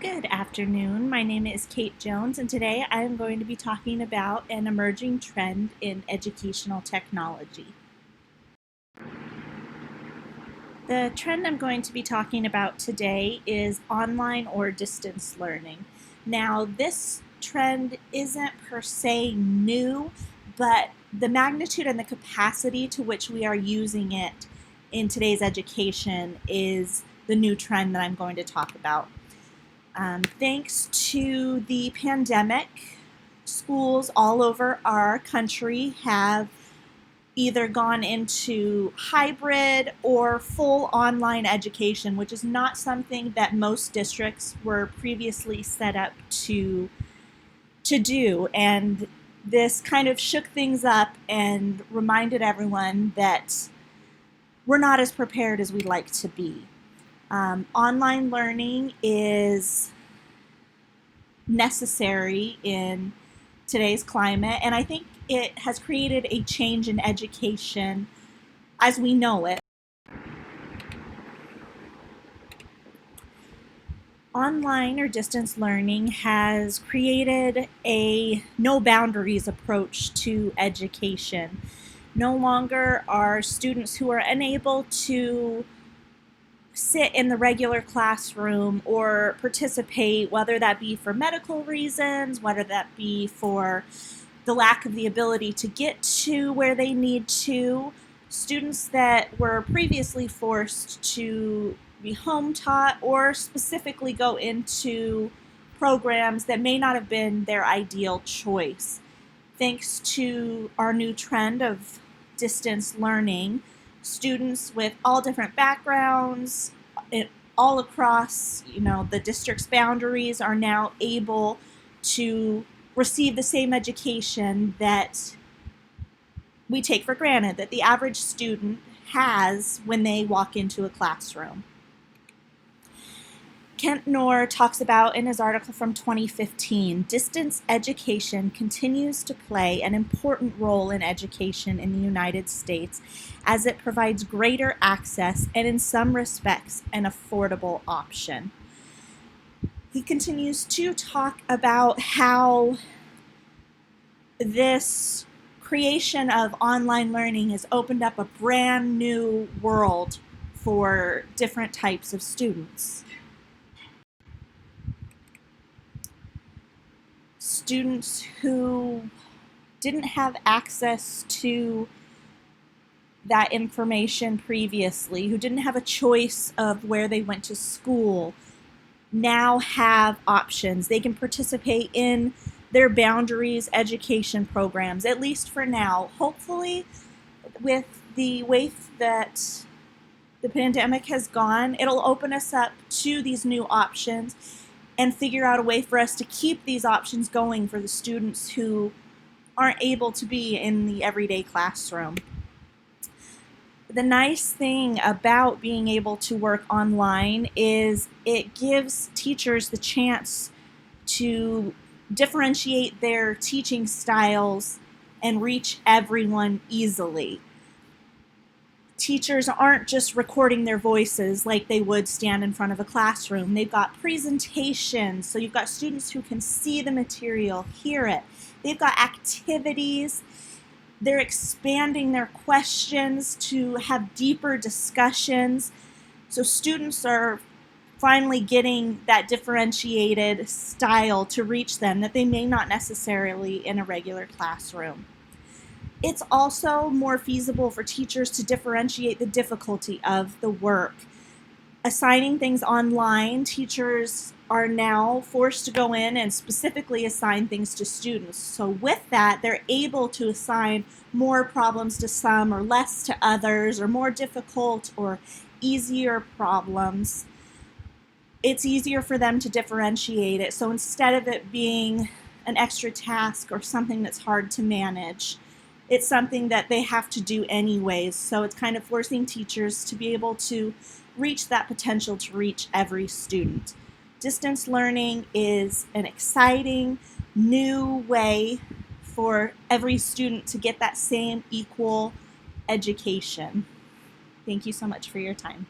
Good afternoon. My name is Kate Jones, and today I am going to be talking about an emerging trend in educational technology. The trend I'm going to be talking about today is online or distance learning. Now, this trend isn't per se new, but the magnitude and the capacity to which we are using it in today's education is the new trend that I'm going to talk about. Thanks to the pandemic, schools all over our country have either gone into hybrid or full online education, which is not something that most districts were previously set up to do. And this kind of shook things up and reminded everyone that we're not as prepared as we'd like to be. Online learning is necessary in today's climate, and I think it has created a change in education as we know it. Online or distance learning has created a no boundaries approach to education. No longer are students who are unable to sit in the regular classroom or participate, whether that be for medical reasons, whether that be for the lack of the ability to get to where they need to. Students that were previously forced to be home taught or specifically go into programs that may not have been their ideal choice. Thanks to our new trend of distance learning, students with all different backgrounds, all across, the district's boundaries are now able to receive the same education that we take for granted, that the average student has when they walk into a classroom. Kent Knorr talks about in his article from 2015, distance education continues to play an important role in education in the United States as it provides greater access and in some respects an affordable option. He continues to talk about how this creation of online learning has opened up a brand new world for different types of students. Students who didn't have access to that information previously, who didn't have a choice of where they went to school, now have options. They can participate in their boundaries education programs, at least for now. Hopefully, with the way that the pandemic has gone, it'll open us up to these new options and figure out a way for us to keep these options going for the students who aren't able to be in the everyday classroom. The nice thing about being able to work online is it gives teachers the chance to differentiate their teaching styles and reach everyone easily. Teachers aren't just recording their voices like they would stand in front of a classroom. They've got presentations, so you've got students who can see the material, hear it. They've got activities. They're expanding their questions to have deeper discussions. So students are finally getting that differentiated style to reach them that they may not necessarily in a regular classroom. It's also more feasible for teachers to differentiate the difficulty of the work. Assigning things online, teachers are now forced to go in and specifically assign things to students. So with that, they're able to assign more problems to some or less to others, or more difficult or easier problems. It's easier for them to differentiate it. So instead of it being an extra task or something that's hard to manage, it's something that they have to do anyways. So it's kind of forcing teachers to be able to reach that potential to reach every student. Distance learning is an exciting new way for every student to get that same equal education. Thank you so much for your time.